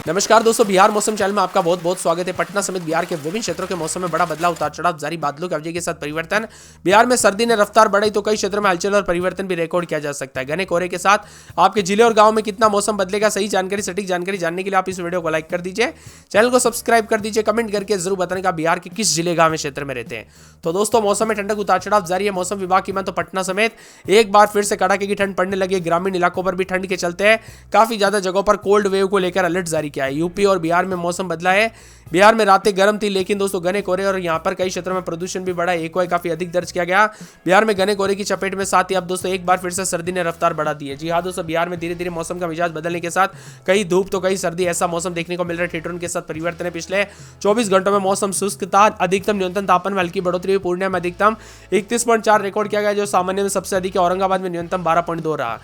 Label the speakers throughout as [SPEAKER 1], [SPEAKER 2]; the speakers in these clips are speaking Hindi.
[SPEAKER 1] नमस्कार दोस्तों, बिहार मौसम चैनल में आपका बहुत बहुत स्वागत है। पटना समेत बिहार के विभिन्न क्षेत्रों के मौसम में बड़ा बदलाव, उतार चढ़ाव जारी, बादलों की अवधि के साथ परिवर्तन। बिहार में सर्दी ने रफ्तार बढ़ाई तो कई क्षेत्रों में हलचल और परिवर्तन भी रिकॉर्ड किया जा सकता है। घने कोहरे के साथ आपके जिले और गांव में कितना मौसम बदलेगा, सही जानकारी, सटीक जानकारी जानने के लिए आप इस वीडियो को लाइक कर दीजिए, चैनल को सब्सक्राइब कर दीजिए, कमेंट करके जरूर बताने का बिहार के किस जिले गांव में क्षेत्र में रहते हैं। तो दोस्तों, मौसम में ठंडक, उतार चढ़ाव जारी है। मौसम विभाग की माने तो पटना समेत एक बार फिर से कड़ाके की ठंड पड़ने लगी। ग्रामीण इलाकों पर भी ठंड के चलते काफी ज्यादा जगहों पर कोल्ड वेव को लेकर अलर्ट जारी किया है। यूपी और बिहार में मौसम बदला है। बिहार में रातें गर्म थी, लेकिन दोस्तों घने कोहरे और यहाँ पर कई क्षेत्रों में प्रदूषण भी बढ़ा है। एक काफी अधिक दर्ज किया गया। बिहार में घने कोहरे की चपेट में साथ ही अब दोस्तों एक बार फिर से सर्दी ने रफ्तार बढ़ा दी है। जी हाँ दोस्तों, बिहार में धीरे धीरे मौसम का मिजाज बदलने के साथ कई धूप तो कई सर्दी, ऐसा मौसम देखने को मिल रहा है। ठिठुरन के साथ परिवर्तन है। पिछले 24 घंटों में मौसम शुष्क था। अधिकतम न्यूनतम तापमान में हल्की बढ़ोतरी हुई। पूर्णिया में अधिकतम 31.4 रिकॉर्ड किया गया, जो सामान्य में सबसे अधिक है। औरंगाबाद में न्यूनतम 12.2 रहा।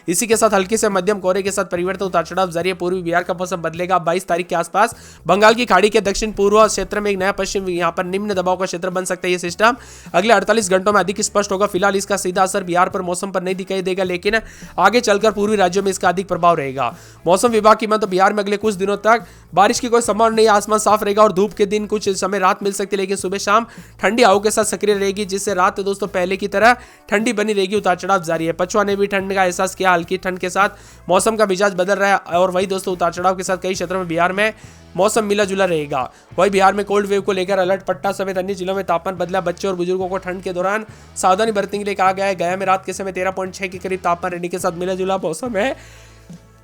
[SPEAKER 1] इसी के साथ हल्के से मध्यम कोहरे के साथ परिवर्तन, उतार चढ़ाव जारी है। पूर्वी बिहार का मौसम बदलेगा। 22 तारीख के आसपास बंगाल की खाड़ी के दक्षिण पूर्व क्षेत्र में एक नया पश्चिम यहाँ पर निम्न दबाव का क्षेत्र बन सकता है। ये सिस्टम अगले 48 घंटों में अधिक स्पष्ट होगा। फिलहाल इसका सीधा असर बिहार पर मौसम पर नहीं दिखाई देगा, लेकिन आगे चलकर पूर्वी राज्यों में इसका अधिक प्रभाव रहेगा। मौसम विभाग की माने तो बिहार में अगले कुछ दिनों तक बारिश की कोई संभावना नहीं है। आसमान साफ रहेगा और धूप के दिन कुछ समय रात मिल सकती है, लेकिन सुबह शाम ठंडी हवाओं के साथ सक्रिय रहेगी, जिससे रात दोस्तों पहले की तरह ठंडी बनी रहेगी। उतार चढ़ाव जारी है। पछुआ ने भी ठंड का एहसास किया। हल्की ठंड के साथ मौसम का मिजाज बदल रहा है और वही दोस्तों उतार चढ़ाव के साथ कई क्षेत्रों में बिहार में मौसम मिला जुला रहेगा। वही बिहार में कोल्ड वेव को लेकर अलर्ट। पटना समेत अन्य जिलों में तापमान बदला। बच्चों और बुजुर्गों को ठंड के दौरान सावधानी बरतने के लिए कहा गया है। गया में रात के समय 13.6 के करीब तापमान रहने के साथ मिला जुला मौसम है।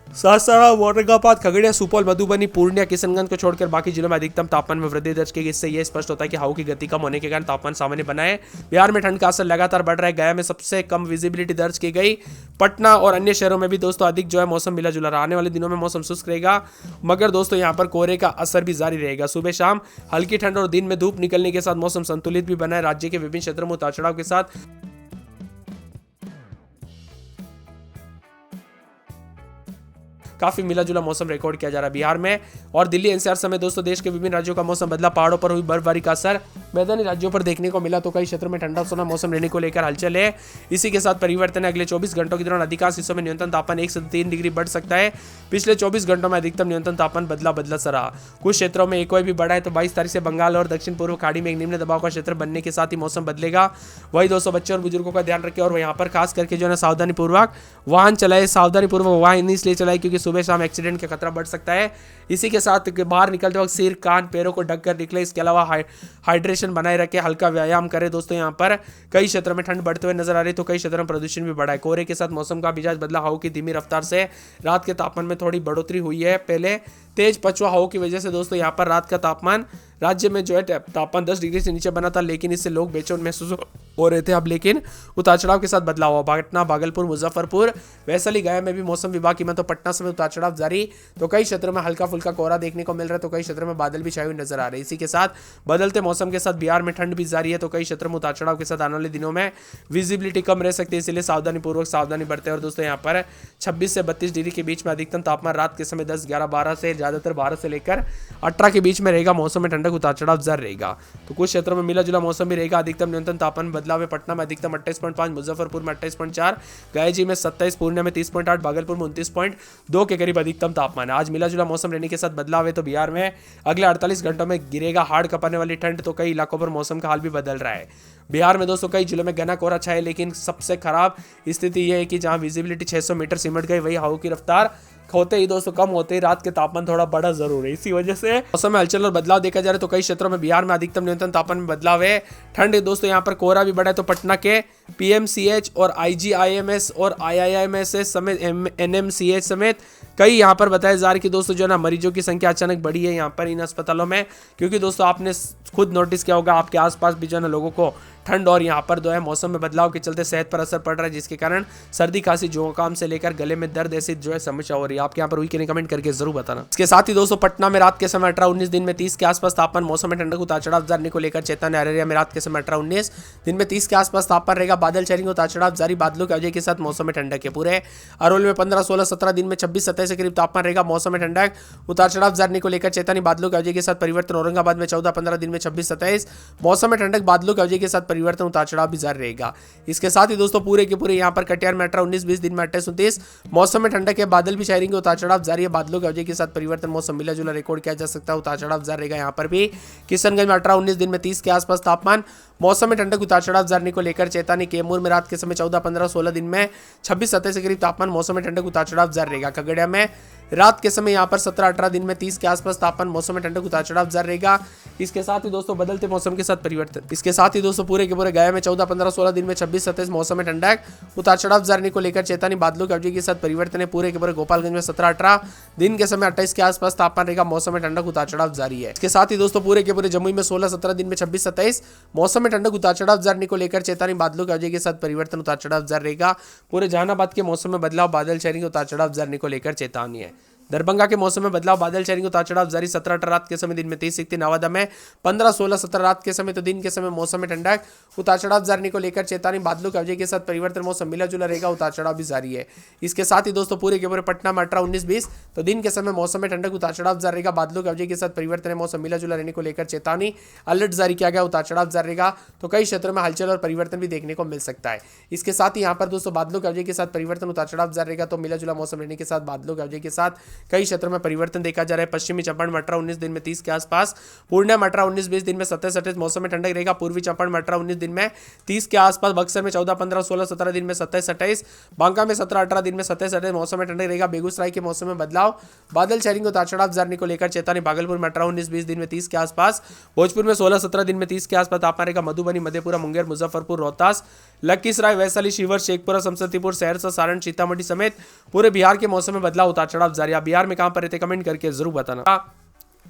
[SPEAKER 1] सासाराम, औरंगाबाद, खगड़िया, सुपौल, मधुबनी, पूर्णिया, किशनगंज को छोड़कर बाकी जिलों में अधिकतम तापमान में वृद्धि दर्ज की गई। इससे यह स्पष्ट होता है कि हवा की गति कम होने के कारण तापमान सामान्य बना है। बिहार में ठंड का असर लगातार बढ़ रहा है। गया में सबसे कम विजिबिलिटी दर्ज की गई। पटना और अन्य शहरों में भी दोस्तों अधिक जो है मौसम मिला जुला रहा। आने वाले दिनों में मौसम शुष्क रहेगा, मगर दोस्तों यहाँ पर कोहरे का असर भी जारी रहेगा। सुबह शाम हल्की ठंड और दिन में धूप निकलने के साथ मौसम संतुलित भी बना है। राज्य के विभिन्न क्षेत्रों में उतार चढ़ाव के साथ काफी मिला जुला मौसम रिकॉर्ड किया जा रहा है बिहार में। और दिल्ली एनसीआर समेत दोस्तों देश के विभिन्न राज्यों का मौसम बदला। पहाड़ों पर हुई बर्फबारी का असर मैदानी राज्यों पर देखने को मिला, तो कई क्षेत्रों में ठंडा सोना मौसम रहने को लेकर हलचल है। इसी के साथ परिवर्तन है। अगले 24 घंटों के दौरान अधिकांश हिस्सों में न्यूनतम तापमान 1 से 3 डिग्री बढ़ सकता है। पिछले 24 घंटों में अधिकतम न्यूनतम तापमान बदला सा रहा। कुछ क्षेत्रों में एक भी बढ़ा है। तो 22 तारीख से बंगाल और दक्षिण पूर्व खाड़ी में एक निम्न दबाव का क्षेत्र बनने के साथ ही मौसम बदलेगा। वही दोस्तों बच्चों और बुजुर्गों का ध्यान रखें और यहाँ पर खास करके जो है सावधानी पूर्वक वाहन चलाए। सावधानी पूर्वक वाहन इसलिए चलाए क्योंकि सुबह शाम एक्सीडेंट खतरा बढ़ सकता है। इसी के साथ बाहर निकलते वक्त सिर, कान, पैरों को ढक कर निकले। इसके अलावा हाइड्रेशन बनाए रखें, हल्का व्यायाम करें। दोस्तों यहाँ पर कई क्षेत्रों में ठंड बढ़ते हुए नजर आ रही है, तो कई क्षेत्रों में प्रदूषण भी बढ़ा है। कोहरे के साथ मौसम का मिजाज बदला। हवा की धीमी रफ्तार से रात के तापमान में थोड़ी बढ़ोतरी हुई है। पहले तेज पछुआ हवा की वजह से दोस्तों यहाँ पर रात का तापमान राज्य में जो है तापमान 10 डिग्री से नीचे बना था, लेकिन इससे लोग बेचैन महसूस हो रहे थे। अब लेकिन उतार चढ़ाव के साथ बदलाव हुआ। पटना, भागलपुर, मुजफ्फरपुर, वैशाली, गया में भी मौसम विभाग की माने तो पटना समेत उतार चढ़ाव जारी। तो कई क्षेत्रों में हल्का फुल्का कोहरा देखने को मिल रहा है, तो कई क्षेत्रों में बादल भी छाए हुए नजर आ रहे हैं। इसी के साथ बदलते मौसम के साथ बिहार में ठंड भी जारी है, तो कई क्षेत्रों में उतार चढ़ाव के साथ आने वाले दिनों में विजिबिलिटी कम रह सकती है, इसलिए सावधानी पूर्वक सावधानी बरतें। और दोस्तों यहाँ पर 26 से 32 डिग्री के बीच में अधिकतम तापमान रात के समय 10, 11, 12 से ज्यादातर 12 से लेकर 18 के बीच में रहेगा। मौसम में ठंडक, उतार चढ़ाव जारी रहेगा। तो कुछ क्षेत्रों में मिला जुला मौसम भी रहेगा। अधिकतम न्यूनतम तापमान बदलाव है। पटना में अधिकतम 28.5, मुजफ्फरपुर में 28.4, गया जी में 27, पूर्णिया में 30.8, भागलपुर में 29.2 के करीब अधिकतम तापमान है। आज मिला जुला मौसम रहने के साथ बदलाव है। तो बिहार में अगले 48 घंटों में गिरेगा हाड़ कपाने वाली ठंड, तो कई इलाकों पर मौसम का हाल भी बदल रहा है। बिहार में दोस्तों कई जिलों में घना कोहरा छाया, लेकिन सबसे खराब स्थिति यह है कि जहां विजिबिलिटी 600 मीटर सिमट गई, वही हवा की रफ्तार होते ही दोस्तों कम होते ही रात के तापमान थोड़ा बढ़ा जरूर है। इसी वजह से मौसम में हलचल और बदलाव देखा जा रहा है। तो कई क्षेत्रों में बिहार में अधिकतम न्यूनतम तापमान में बदलाव है। ठंड दोस्तों यहाँ पर कोहरा भी बढ़ा है। तो पटना के पीएमसीएच और आईजीआईएमएस और आईआईएमएस समेत एनएमसीएच समेत कई यहाँ पर बताया जा रहा है कि दोस्तों जो है ना मरीजों की संख्या अचानक बढ़ी है यहाँ पर इन अस्पतालों में, क्योंकि दोस्तों आपने खुद नोटिस किया होगा आपके आसपास भी जो है ना लोगों को ठंड और यहाँ पर जो है मौसम में बदलाव के चलते सेहत पर असर पड़ रहा है, जिसके कारण सर्दी, खांसी, जुकाम से लेकर गले में दर्द ऐसी जो है समस्या हो रही है। आपके यहाँ पर हुई कि नहीं कमेंट करके जरूर बताना। इसके साथ ही दोस्तों पटना में रात के समय 18-19, दिन में 30 के आसपास तापमान। मौसम में ठंडक, उतार चढ़ाव जारी को लेकर चेतावनी। अररिया में रात के समय 18-19, दिन में 30 के आसपास तापमान रहेगा। बादल छाएंगे, उतार चढ़ाव जारी, बादलों की वजह के साथ मौसम में ठंडक है। पूरे अरवल में 15-16, 17, दिन में 26-27 के करीब तापमान रहेगा। मौसम में ठंडक, उतार चढ़ाव जारी को लेकर चेतावनी, बादलों की वजह के साथ परिवर्तन। औरंगाबाद में 14-15, दिन में 26-27, मौसम में ठंडक, बादलों की वजह के साथ परिवर्तन उतार चढ़ाव भी जारी रहेगा। इसके साथ ही दोस्तों पूरे के पूरे यहाँ पर कटिहार में 18-19-20 दिन में 28-29 मौसम में ठंडक के बादल भी छाएंगे, उतार चढ़ाव जारी है। बादलों की अवधि के साथ परिवर्तन मौसम मिला जुला रिकॉर्ड किया जा सकता है, उतार चढ़ाव जारी रहेगा। यहाँ पर भी किशनगंज में 18-19 दिन में 30 के आसपास तापमान, मौसम में ठंडक उतार चढ़ाव जारी को लेकर चेतावनी। कैमूर में रात के समय 14-15-16 दिन में 26-27 के करीब तापमान, मौसम में ठंडक उतार चढ़ाव जारी रहेगा। खगड़िया में रात के समय यहाँ पर 17-18 दिन में 30 के आसपास तापमान, मौसम में ठंडक उतार चढ़ाव जारी रहेगा। इसके साथ ही दोस्तों बदलते मौसम के साथ परिवर्तन, इसके साथ ही दोस्तों पूरे के पूरे गया में 14-15-16 दिन में 26-27 मौसम में ठंडक उतार चढ़ाव जारी को लेकर चेतावनी। बादलों की अवधि के साथ परिवर्तन है। पूरे के पूरे गोपालगंज में 17-18 दिन के समय 28 के आसपास तापमान रहेगा, मौसम में ठंडक उतार चढ़ाव जारी है। इसके साथ ही दोस्तों पूरे के पूरे जमुई में 16-17 दिन में 26-27 मौसम में ठंडक उतार चढ़ाव जारी को लेकर चेतावनी। बादलों की अवधि के साथ परिवर्तन, उतार चढ़ाव जारी रहेगा। पूरे जहानाबाद के मौसम में बदलाव, बादल छाएंगे, उतार चढ़ाव जारी को लेकर चेतावनी है। दरभंगा के मौसम में बदलाव, बादल छाएंगे, उतार चढ़ाव जारी। 17-18 रात के समय, दिन में 30-31। नवादा में 15-16-17 रात के समय तो दिन के समय मौसम में ठंडक उतार चढ़ाव जारी को लेकर चेतावनी। बादलों की अवधि के साथ परिवर्तन, मौसम मिला जुला रहेगा, उतार चढ़ाव भी जारी है। इसके साथ ही दोस्तों पूरे के पूरे पटना में 18-19-20 तो दिन के समय मौसम में ठंडक उतार चढ़ाव जारी रहेगा। बादलों की अवधि के साथ परिवर्तन है, मौसम मिला जुला रहने को लेकर चेतावनी। अलर्ट जारी किया गया, उतार चढ़ाव जारी रहेगा। तो कई क्षेत्रों में हलचल और परिवर्तन भी देखने को मिल सकता है। इसके साथ ही यहाँ पर दोस्तों बादलों की अवधि के साथ परिवर्तन, उतार चढ़ाव जारी रहेगा। तो मिला जुला मौसम रहने के साथ बादलों की अवधि के साथ कई क्षेत्रों में परिवर्तन देखा जा रहा है। पश्चिमी चंपारण में 18-19 दिन में 30 के आसपास, पूर्णिया में 18-19-20 दिन में 27-28 मौसम में ठंडक रहेगा। पूर्वी चंपारण में 18-19 दिन में 30 के आसपास, बक्सर में 14-15-16-17 दिन में 27-28, बांका में 17-18 दिन में 27-28 मौसम में ठंडक रहेगा। बेगूसराय के मौसम में बदलाव, बादल छाएंगे, उतार चढ़ाव जारी को लेकर चेतावनी। भागलपुर में 18-19-20 दिन में 30 के आसपास, भोजपुर में 16-17 दिन में 30 के आसपास तापमान रहेगा। मधुबनी, मधेपुरा, मुंगेर, मुजफ्फरपुर, रोहतास, लखीसराय, वैशाली, शिवहर, शेखपुरा, समस्तीपुर, सहरसा, सारण, सीतामढ़ी समेत पूरे बिहार के मौसम में बदलाव, उतार चढ़ाव जारी। आप बिहार में कहां पर रहते कमेंट करके जरूर बताना।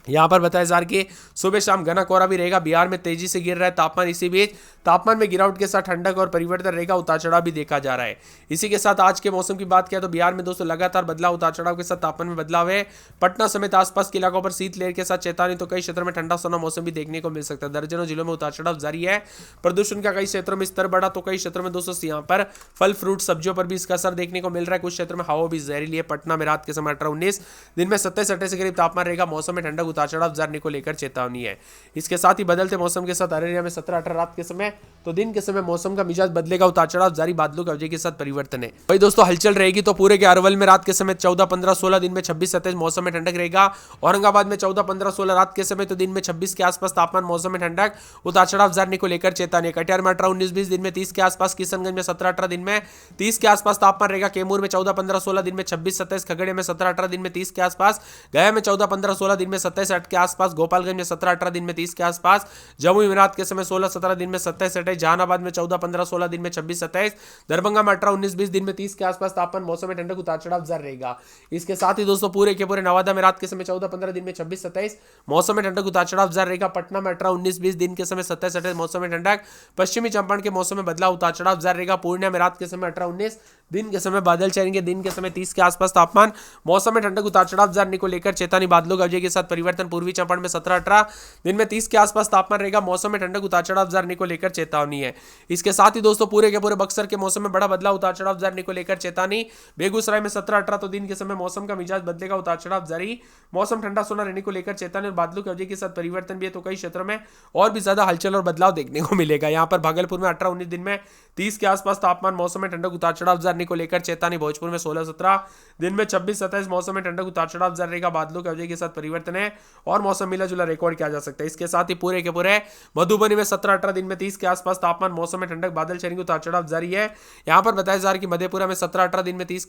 [SPEAKER 1] यहाँ पर बताया जा रहा है कि सुबह शाम घना कोहरा भी रहेगा। बिहार में तेजी से गिर रहा है तापमान, इसी बीच तापमान में गिरावट के साथ ठंडक और परिवर्तन रहेगा, उतार चढ़ाव भी देखा जा रहा है। इसी के साथ आज के मौसम की बात किया तो बिहार में दोस्तों लगातार बदलाव, उतार चढ़ाव के साथ तापमान में बदलाव है। पटना समेत आसपास के इलाकों पर शीतलहर के साथ चेतावनी। तो कई क्षेत्रों में ठंडा सोना मौसम भी देखने को मिल सकता है। दर्जनों जिलों में उतार चढ़ाव जारी है। प्रदूषण का कई क्षेत्रों में स्तर बढ़ा, तो कई क्षेत्रों में दोस्तों यहाँ पर फल फ्रूट सब्जियों पर भी इसका असर देखने को मिल रहा है। कुछ क्षेत्रों में हवा भी जहरीली है। पटना में रात के समय 18-19 दिन में 27-28 के करीब तापमान रहेगा। मौसम में ठंडक, उतार चढ़ाव जारी को लेकर चेतावनी है। इसके साथ ही बदलते मौसम के साथ अररिया में 17-18 रात के समय तो दिन के समय मौसम का मिजाज बदलेगा, उतार चढ़ाव जारी। बादलों की अवधि के साथ परिवर्तन है। भाई दोस्तों हलचल रहेगी तो पूरे के अरवल में रात के समय 14-15-16 दिन में 26-27 मौसम में ठंडक रहेगा। औरंगाबाद में 14-15-16 रात के समय तो दिन में 26 के आसपास तापमान, मौसम में ठंडक उतार चढ़ाव जारी को लेकर चेतावनी। कटिहार में 18-19-20 दिन में 30 के आसपास, किशनगंज में 17-18 दिन में 30 के आसपास तापमान रहेगा। कैमूर में 14-15-16 दिन में 26-27, खगड़िया में 17-18 दिन में 30 के आसपास, गया में 14-15-16 दिन में 27-8 के आसपास, गोपालगंज में 17-18 दिन में 30 के आसपास, जमुई में रात के समय 16-17 दिन में 27-28, जहानाबाद में 14-15-16 दिन में 26-27, दरभंगा में 18-19-20 दिन में 30 के आसपास तापमान, मौसम में ठंडक उतार चढ़ाव जारी रहेगा। इसके साथ ही दोस्तों पूरे के पूरे नवादा में रात के समय 14-15 दिन में 26-27 मौसम में ठंडक उतार चढ़ाव जारी रहेगा। पटना में 18-19-20 दिन के समय 27-28 मौसम में ठंडक। पश्चिमी चंपारण के मौसम में बदलाव, उतार चढ़ाव जारी रहेगा। पूर्णिया में रात के समय 18-19 दिन के समय बादल छाएंगे, दिन के समय 30 के आसपास तापमान, मौसम में ठंडक उतार चढ़ाव जारी को लेकर चेतावनी। बादलों की अवधि के साथ परिवर्तन। पूर्वी चंपारण में 17-18 दिन में 30 के आसपास तापमान रहेगा। मौसम में ठंडक उतार चढ़ाव जारी को लेकर चेतावनी है। इसके साथ ही दोस्तों पूरे के पूरे बक्सर के मौसम में बड़ा बदलाव, उतार चढ़ाव जारी को लेकर चेतावनी। बेगूसराय में 17-18 तो दिन के समय मौसम का मिजाज बदलेगा, उतार चढ़ाव जारी। मौसम ठंडा सोना रहने को लेकर चेतावनी और बादलों की अवधि के साथ परिवर्तन भी है। तो कई क्षेत्रों में और भी ज्यादा हलचल और बदलाव देखने को मिलेगा। यहाँ पर भागलपुर में 18-19 दिन में 30 के आसपास तापमान, मौसम में ठंडक उतार चढ़ाव जारी को लेकर चेतावनी। भोजपुर में 16-17 दिन में 26-27 मौसम में ठंडक उतार चढ़ाव जारी रहेगा। बादलों की अवधि के साथ परिवर्तन है और मौसम मिला जुला रिकॉर्ड किया जा सकता है। इसके साथ ही पूरे के पूरे मधुबनी में 17-18 दिन में 30 के आसपास तापमान, मौसम में ठंडक, बादल छाएंगे, उतार चढ़ाव जारी है। यहाँ पर बताया जा रहा है कि मधेपुरा में 17-18 दिन में 30